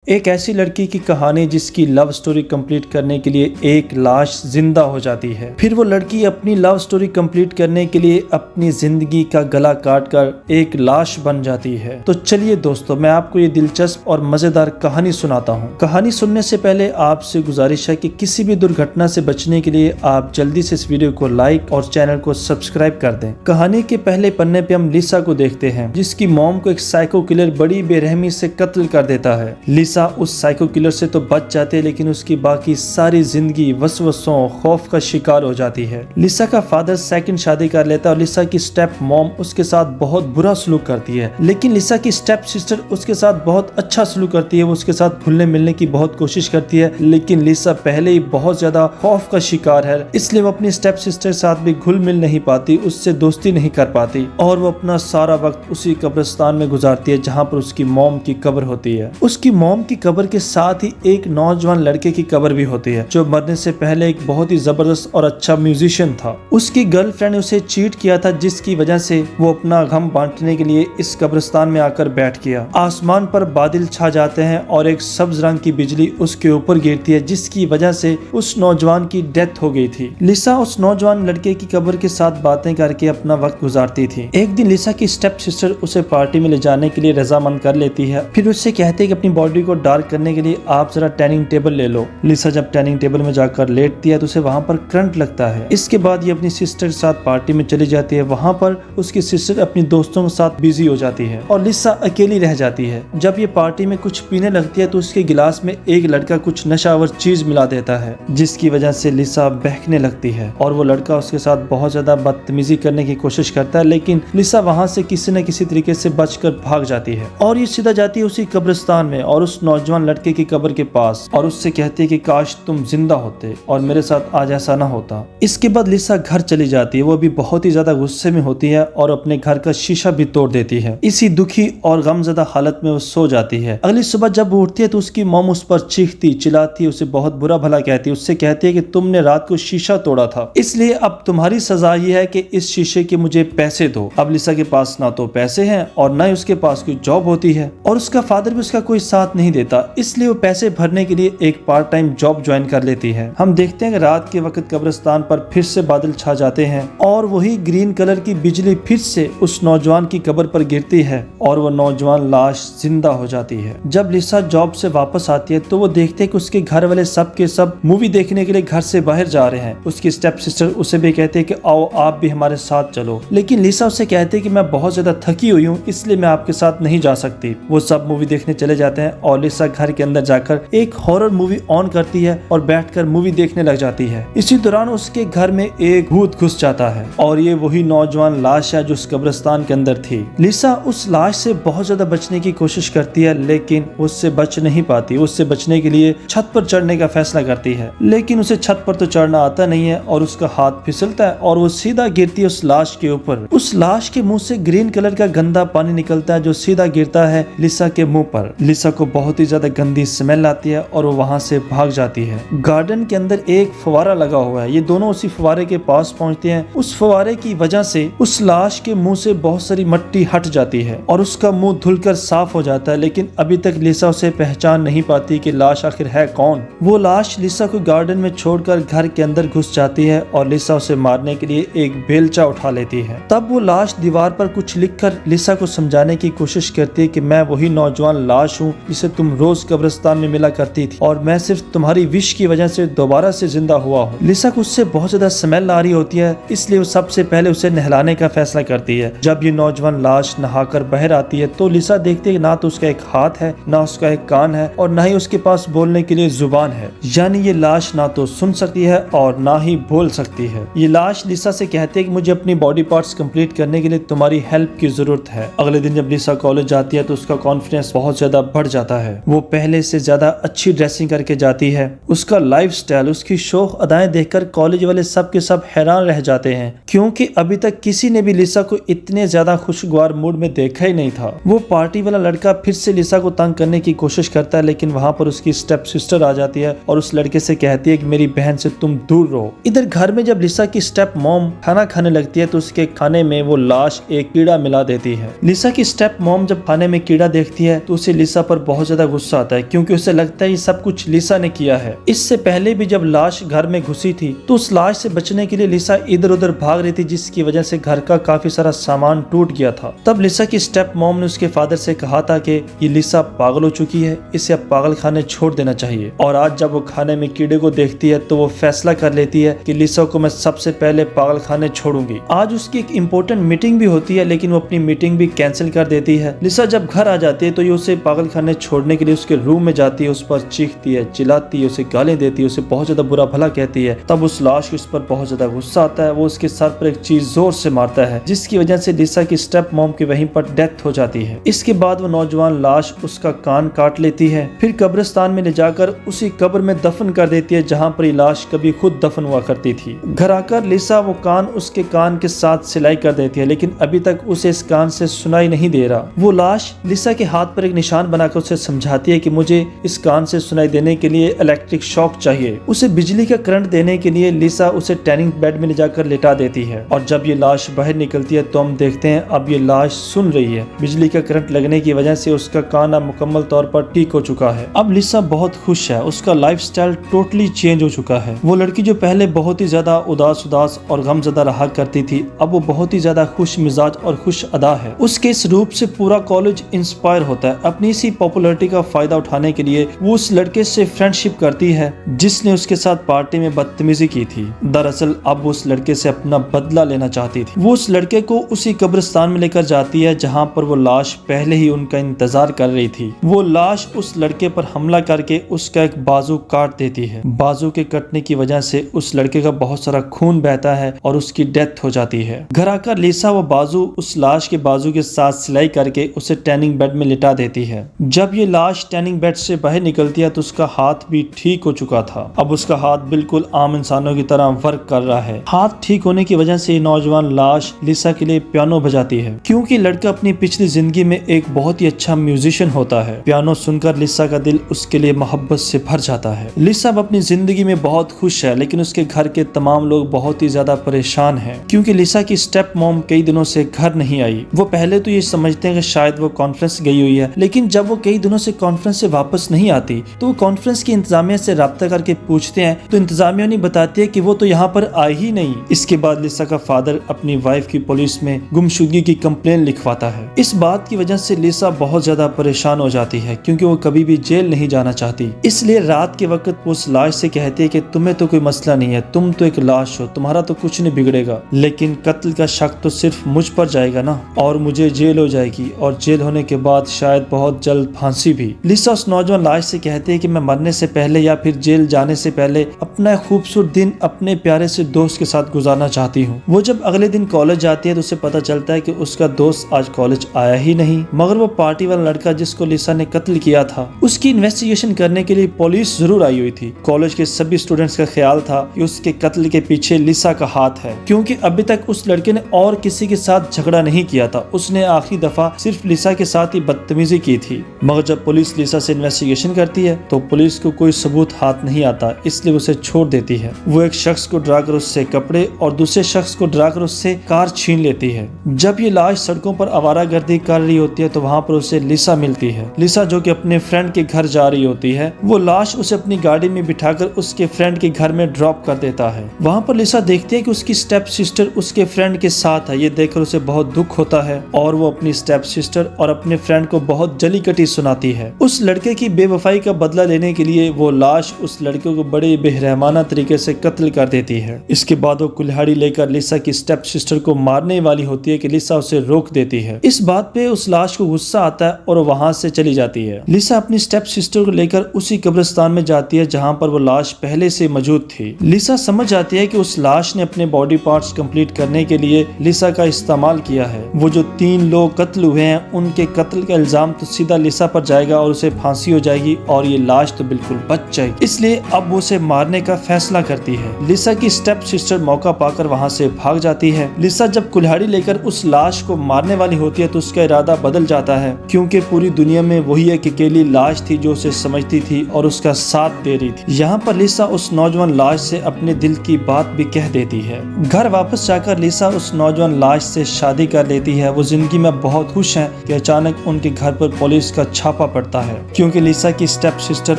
एक ऐसी लड़की की कहानी जिसकी लव स्टोरी कंप्लीट करने के लिए एक लाश जिंदा हो जाती है। फिर वो लड़की अपनी लव स्टोरी कंप्लीट करने के लिए अपनी जिंदगी का गला काटकर एक लाश बन जाती है। तो चलिए दोस्तों, मैं आपको ये दिलचस्प और मजेदार कहानी सुनाता हूँ। कहानी सुनने से पहले आपसे गुजारिश है कि किसी भी दुर्घटना से बचने के लिए आप जल्दी से इस वीडियो को लाइक और चैनल को सब्सक्राइब कर दें। कहानी के पहले पन्ने पे हम लिसा को देखते हैं, जिसकी मॉम को एक साइको किलर बड़ी बेरहमी से कत्ल कर देता है। लिसा उस साइको किलर से तो बच जाती है, लेकिन उसकी बाकी सारी जिंदगी वसवसों खौफ का शिकार हो जाती है। लिसा का फादर सेकंड शादी कर लेता है और लिसा की स्टेप मॉम उसके साथ बहुत बुरा सलूक करती है, लेकिन लिसा की स्टेप सिस्टर उसके साथ बहुत अच्छा सलूक करती है। वो उसके साथ घुलने मिलने की बहुत कोशिश करती है, लेकिन लिसा पहले ही बहुत ज्यादा खौफ का शिकार है, इसलिए वो अपनी स्टेप सिस्टर के साथ भी घुल मिल नहीं पाती, उससे दोस्ती नहीं कर पाती और वो अपना सारा वक्त उसी कब्रिस्तान में गुजारती है जहाँ पर उसकी मॉम की कब्र होती है। उसकी मॉम की कब्र के साथ ही एक नौजवान लड़के की कब्र भी होती है, जो मरने से पहले एक बहुत ही जबरदस्त और अच्छा म्यूजिशियन था। उसकी गर्लफ्रेंड ने उसे चीट किया था, जिसकी वजह से वो अपना गम बांटने के लिए इस कब्रिस्तान में आकर बैठ गया। आसमान पर बादल छा जाते हैं और एक सब्ज रंग की बिजली उसके ऊपर गिरती है, जिसकी वजह से उस नौजवान की डेथ हो गई थी। लिसा उस नौजवान लड़के की कब्र के साथ बातें करके अपना वक्त गुजारती थी। एक दिन लिसा की स्टेप सिस्टर उसे पार्टी में ले जाने के लिए रजामंद कर लेती है। फिर उससे कहते हैं कि अपनी बॉडी को डार्क करने के लिए आप जरा टैनिंग टेबल ले लो। लिसा जब टैनिंग टेबल में जाकर लेटती है तो उसे वहां पर करंट लगता है। इसके बाद ये अपनी सिस्टर के साथ पार्टी में चली जाती है। वहां पर उसकी सिस्टर अपनी दोस्तों के साथ बिजी हो जाती है और लिसा अकेली रह जाती है। जब ये पार्टी में कुछ पीने लगती है तो उसके गिलास में एक लड़का कुछ नशावर चीज मिला देता है, जिसकी वजह से लिसा बहकने लगती है और वो लड़का उसके साथ बहुत ज्यादा बदतमीजी करने की कोशिश करता है, लेकिन लिसा वहां से किसी न किसी तरीके से बचकर भाग जाती है और ये सीधा जाती है उसी कब्रिस्तान में और उस नौजवान लड़के की कब्र के पास और उससे कहती है कि काश तुम जिंदा होते और मेरे साथ आज ऐसा ना होता। इसके बाद लिसा घर चली जाती है। वो भी बहुत ही ज्यादा गुस्से में होती है और अपने घर का शीशा भी तोड़ देती है। इसी दुखी और गमज़दा हालत में वो सो जाती है। अगली सुबह जब वो उठती है तो उसकी मॉम उस पर चीखती चिल्लाती, उसे बहुत बुरा भला कहती है। उससे कहती है कि तुमने रात को शीशा तोड़ा था, इसलिए अब तुम्हारी सजा ये है कि इस शीशे के मुझे पैसे दो। अब लिसा के पास ना तो पैसे हैं और ना ही उसके पास कोई जॉब होती है और उसका फादर भी उसका कोई साथ नहीं देता, इसलिए वो पैसे भरने के लिए एक पार्ट टाइम जॉब ज्वाइन कर लेती है। हम देखते हैं कि रात के वक्त कब्रिस्तान पर फिर से बादल छा जाते हैं और वही ग्रीन कलर की बिजली फिर से उस नौजवान की कब्र पर गिरती है और वो नौजवान लाश जिंदा हो जाती है। जब लिसा जॉब से वापस आती है तो वो देखते हैं कि उसके घर वाले सब के सब मूवी देखने के लिए घर से बाहर जा रहे हैं। उसकी स्टेप सिस्टर उसे भी कहते हैं कि आओ आप भी हमारे साथ चलो, लेकिन लिसा उसे कहते हैं कि मैं बहुत ज्यादा थकी हुई हूँ, इसलिए मैं आपके साथ नहीं जा सकती। वो सब मूवी देखने चले जाते हैं और लिसा घर के अंदर जाकर एक हॉरर मूवी ऑन करती है और बैठकर मूवी देखने लग जाती है। इसी दौरान उसके घर में एक भूत घुस जाता है और ये वही नौजवान लाश है जो उस कब्रिस्तान के अंदर थी। लिसा उस लाश से बहुत ज्यादा बचने की कोशिश करती है, लेकिन उससे बच नहीं पाती। उससे बचने के लिए छत पर चढ़ने का फैसला करती है, लेकिन उसे छत पर तो चढ़ना आता नहीं है और उसका हाथ फिसलता है और वो सीधा गिरती है उस लाश के ऊपर। उस लाश के मुंह से ग्रीन कलर का गंदा पानी निकलता है जो सीधा गिरता है लिसा के मुंह पर। लिसा को बहुत ही ज्यादा गंदी स्मेल आती है और वो वहां से भाग जाती है। गार्डन के अंदर एक फव्वारा लगा हुआ है। ये दोनों उसी फव्वारे के पास पहुंचते हैं। उस फव्वारे की वजह से उस लाश के मुंह से बहुत सारी मिट्टी हट जाती है और उसका मुंह धुलकर साफ हो जाता है, लेकिन अभी तक लिसा उसे पहचान नहीं पाती कि लाश आखिर है कौन। वो लाश लिसा को गार्डन में छोड़कर घर के अंदर घुस जाती है और लिसा उसे मारने के लिए एक बेलचा उठा लेती है। तब वो लाश दीवार पर कुछ लिखकर लिसा को समझाने की कोशिश करती है कि मैं वही नौजवान लाश हूँ जिसे तुम रोज कब्रिस्तान में मिला करती थी और मैं सिर्फ तुम्हारी विश की वजह से दोबारा से जिंदा हुआ हूँ। लिसा को उससे बहुत ज्यादा स्मेल आ रही होती है, इसलिए वो सबसे पहले उसे नहलाने का फैसला करती है। जब ये नौजवान लाश नहाकर बाहर आती है तो लिसा देखती है ना तो उसका एक हाथ है, ना उसका एक कान है और ना ही उसके पास बोलने के लिए जुबान है। यानी ये लाश ना तो सुन सकती है और ना ही बोल सकती है। ये लाश लिसा से कहती है कि मुझे अपनी बॉडी पार्ट्स कंप्लीट करने के लिए तुम्हारी हेल्प की जरूरत है। अगले दिन जब लिसा कॉलेज जाती है तो उसका कॉन्फिडेंस बहुत ज्यादा बढ़ जाता है। वो पहले से ज्यादा अच्छी ड्रेसिंग करके जाती है। उसका लाइफस्टाइल, उसकी शौक अदाएं देखकर कॉलेज वाले सब के सब हैरान रह जाते हैं, क्योंकि अभी तक किसी ने भी लिसा को इतने ज्यादा खुशगवार मूड में देखा ही नहीं था। वो पार्टी वाला लड़का फिर से लिसा को तंग करने की कोशिश करता है, लेकिन वहाँ पर उसकी स्टेप सिस्टर आ जाती है और उस लड़के से कहती है कि मेरी बहन से तुम दूर रहो। इधर घर में जब लिसा की स्टेप मॉम खाना खाने लगती है तो उसके खाने में वो लाश एक कीड़ा मिला देती है। लिसा की स्टेप मॉम जब खाने में कीड़ा देखती है तो उसे लिसा पर बहुत ज्यादा गुस्सा आता है क्योंकि उसे लगता है ये सब कुछ लिसा ने किया है। इससे पहले भी जब लाश घर में घुसी थी तो उस लाश से बचने के लिए लिसा इधर उधर भाग रही थी, जिसकी वजह से घर का काफी सारा सामान टूट गया था। तब लिसा की स्टेप मॉम ने उसके फादर से कहा था कि ये लिसा पागल हो चुकी है, इसे अब पागल खाने छोड़ देना चाहिए। और आज जब वो खाने में कीड़े को देखती है तो वो फैसला कर लेती है कि लिसा को मैं सबसे पहले पागल खाने छोड़ूंगी। आज उसकी एक इम्पोर्टेंट मीटिंग भी होती है, लेकिन वो अपनी मीटिंग भी कैंसिल कर देती है। लिसा जब घर आ जाती है तो ये उसे पागल खाने छोड़ने के लिए उसके रूम में जाती है, उस पर चीखती है, चिल्लाती है, उसे गाली देती है, उसे बहुत ज्यादा बुरा भला कहती है। तब उस लाश को उस पर बहुत ज्यादा गुस्सा आता है, वो उसके सर पर एक चीज जोर से मारता है, जिसकी वजह से लिसा की स्टेप मॉम की वहीं पर डेथ हो जाती है। इसके बाद वो नौजवान लाश उसका कान काट लेती है, फिर कब्रिस्तान में ले जाकर उसी कब्र में दफन कर देती है जहाँ पर ये लाश कभी खुद दफन हुआ करती थी। घर आकर लिसा वो कान उसके कान के साथ सिलाई कर देती है, लेकिन अभी तक उसे इस कान से सुनाई नहीं दे रहा। वो लाश लिसा के हाथ पर एक निशान बनाकर उसे समझाती है कि मुझे इस कान से सुनाई देने के लिए इलेक्ट्रिक शॉक चाहिए। उसे बिजली का करंट देने के लिए लिसा उसे टैनिंग बेड में ले जाकर लेटा देती है, और जब ये लाश बाहर निकलती है तो हम देखते हैं अब ये लाश सुन रही है। बिजली का करंट लगने की वजह से उसका कान अब मुकम्मल तौर पर ठीक हो चुका है। अब लिसा बहुत खुश है, उसका लाइफस्टाइल टोटली चेंज हो चुका है। वो लड़की जो पहले बहुत ही ज्यादा उदास और गमज़दा रहा करती थी, अब वो बहुत ही ज्यादा खुश मिजाज और खुश अदा है। उसके इस रूप से पूरा कॉलेज इंस्पायर होता है। अपनी इसी पॉपुलैरिटी का फायदा उठाने के लिए वो उस लड़के से फ्रेंडशिप करती है जिसने उसके साथ पार्टी में बदतमीजी की थी। दरअसल अब वो उस लड़के से अपना बदला लेना चाहती थी। वो उस लड़के को उसी कब्रिस्तान में लेकर जाती है जहाँ पर वो लाश पहले ही उनका इंतजार कर रही थी। वो लाश उस लड़के पर हमला करके उसका एक बाजू काट देती है। बाजू के कटने की वजह से उस लड़के का बहुत सारा खून बहता है और उसकी डेथ हो जाती है। घर आकर लिसा वो बाजू उस लाश के बाजू के साथ सिलाई करके उसे टैनिंग बेड में लिटा देती है। जब ये लाश टैनिंग बेड से बाहर निकलती है तो उसका हाथ भी ठीक हो चुका था। अब उसका हाथ बिल्कुल आम इंसानों की तरह वर्क कर रहा है। हाथ ठीक होने की वजह से नौजवान लाश लिसा के लिए पियानो बजाती है, क्योंकि लड़का अपनी पिछली जिंदगी में एक बहुत ही अच्छा म्यूजिशियन होता है। पियानो सुनकर लिसा का दिल उसके लिए मोहब्बत से भर जाता है। लिसा अब अपनी जिंदगी में बहुत खुश है, लेकिन उसके घर के तमाम लोग बहुत ही ज्यादा परेशान हैं, क्योंकि लिसा की स्टेप मॉम कई दिनों से घर नहीं आई। वो पहले तो ये समझते हैं कि शायद वो कॉन्फ्रेंस गई हुई है, लेकिन जब वो कई दिनों से कॉन्फ्रेंस से वापस नहीं आती तो वो कॉन्फ्रेंस की इंतजामिया से राब्ता करके पूछते हैं तो इंतजामिया नहीं बताती है कि वो तो यहाँ पर आई ही नहीं। इसके बाद लिसा का फादर अपनी वाइफ की पुलिस में गुमशुदगी की कंप्लेन लिखवाता है। इस बात की वजह से लिसा बहुत ज्यादा परेशान हो जाती है, क्योंकि वो कभी भी जेल नहीं जाना चाहती। इसलिए रात के वक्त वो उस लाश से कहती है कि तुम्हें तो कोई मसला नहीं है, तुम तो एक लाश हो, तुम्हारा तो कुछ नहीं बिगड़ेगा, लेकिन कत्ल का शक तो सिर्फ मुझ पर जाएगा ना, और मुझे जेल हो जाएगी, और जेल होने के बाद शायद बहुत जल्द फांसी भी। लिसा उस नौजवान लाश से कहती है कि मैं मरने से पहले या फिर जेल जाने से पहले अपना खूबसूरत दिन अपने प्यारे से दोस्त के साथ गुजारना चाहती हूँ। वो जब अगले दिन कॉलेज जाती है तो उसे पता चलता है कि उसका दोस्त आज कॉलेज आया ही नहीं, मगर वो पार्टी वाला लड़का जिसको लिसा ने कत्ल किया था उसकी इन्वेस्टिगेशन करने के लिए पुलिस जरूर आई हुई थी। कॉलेज के सभी स्टूडेंट्स का ख्याल था कि उसके कत्ल के पीछे लिसा का हाथ है, क्योंकि अभी तक उस लड़के ने और किसी के साथ झगड़ा नहीं किया था। उसने आखिरी दफा सिर्फ लिसा के साथ ही बदतमीजी की थी। मगर जब पुलिस लिसा से इन्वेस्टिगेशन करती है तो पुलिस को कोई सबूत हाथ नहीं आता, इसलिए उसे छोड़ देती है। वो एक शख्स को डराकर उससे कपड़े और दूसरे शख्स को डराकर उससे कार छीन लेती है। जब ये लाश सड़कों पर आवारागर्दी कर रही होती है तो वहाँ पर उसे लिसा मिलती है। लिसा जो कि अपने फ्रेंड के घर जा रही होती है, वो लाश उसे अपनी गाड़ी में बिठाकर उसके फ्रेंड के घर में ड्रॉप कर देता है। वहाँ पर लिसा देखती है कि उसकी स्टेप सिस्टर उसके फ्रेंड के साथ है। ये देखकर उसे बहुत दुख होता है और वो अपनी स्टेप सिस्टर और अपने फ्रेंड को बहुत जली कटी सुनाती है। उस लड़के की बेवफाई का बदला लेने के लिए वो लाश उस लड़के को बड़े बेरहमाना तरीके से कत्ल कर देती है। इसके बाद वो कुल्हाड़ी लेकर लिसा की स्टेप सिस्टर को मारने वाली होती है कि लिसा उसे रोक देती है। इस बात पे उस लाश को गुस्सा आता है और वहाँ से चली जाती है। लिसा अपनी स्टेप सिस्टर को लेकर उसी कब्रिस्तान में जाती है जहाँ पर वो लाश पहले से मौजूद थी। लिसा समझ जाती है कि उस लाश ने अपने बॉडी पार्ट्स कंप्लीट करने के लिए लिसा का इस्तेमाल किया है। वो जो 3 लोग कत्ल हुए हैं उनके कत्ल का इल्जाम तो सीधा लिसा पर जाएगा और उसे फांसी हो जाएगी और ये लाश तो बिल्कुल बच जाएगी। इसलिए अब वो उसे मारने का फैसला करती है। लिसा की स्टेप सिस्टर मौका पाकर वहाँ से भाग जाती है। लिसा जब कुल्हाड़ी लेकर उस लाश को मारने वाली होती है तो उसका इरादा बदल जाता है, क्योंकि पूरी दुनिया में वही एक अकेली लाश थी जो उसे समझती थी और उसका साथ दे रही थी। यहाँ पर लिसा उस नौजवान लाश से अपने दिल की बात भी कह देती है। घर वापस जाकर लिसा उस नौजवान लाश से शादी कर लेती है। वो जिंदगी में बहुत खुश है कि अचानक उनके घर पर पुलिस का छापा छापा पड़ता है क्योंकि लिसा की स्टेप सिस्टर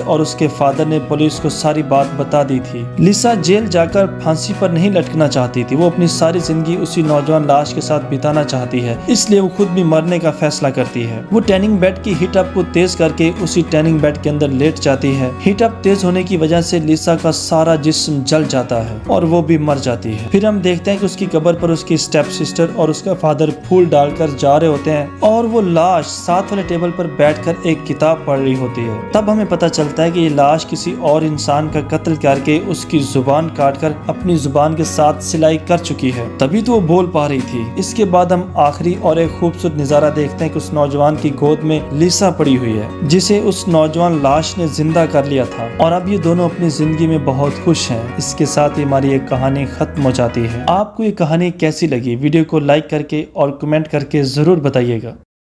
और उसके फादर ने पुलिस को सारी बात बता दी थी। लिसा जेल जाकर फांसी पर नहीं लटकना चाहती थी, वो अपनी सारी जिंदगी उसी नौजवान लाश के साथ बिताना चाहती है, इसलिए वो खुद भी मरने का फैसला करती है। वो टैनिंग बेड की हीट अप को तेज करके उसी टैनिंग बेड के अंदर लेट जाती है। हीट अप तेज होने की वजह से लिसा का सारा जिस्म जल जाता है और वो भी मर जाती है। फिर हम देखते हैं कि उसकी कब्र पर उसकी स्टेप सिस्टर और उसका फादर फूल डालकर जा रहे होते हैं और वो लाश साथ वाले टेबल पर बैठकर एक किताब पढ़ रही होती है। तब हमें पता चलता है कि ये लाश किसी और इंसान का कत्ल करके उसकी जुबान काटकर अपनी जुबान के साथ सिलाई कर चुकी है, तभी तो वो बोल पा रही थी। इसके बाद हम आखिरी और एक खूबसूरत नजारा देखते हैं कि उस नौजवान की गोद में लिसा पड़ी हुई है जिसे उस नौजवान लाश ने जिंदा कर लिया था और अब ये दोनों अपनी जिंदगी में बहुत खुश हैं। इसके साथ ही हमारी एक कहानी खत्म हो जाती है। आपको ये कहानी कैसी लगी? वीडियो को लाइक करके और कमेंट करके जरूर बताइएगा।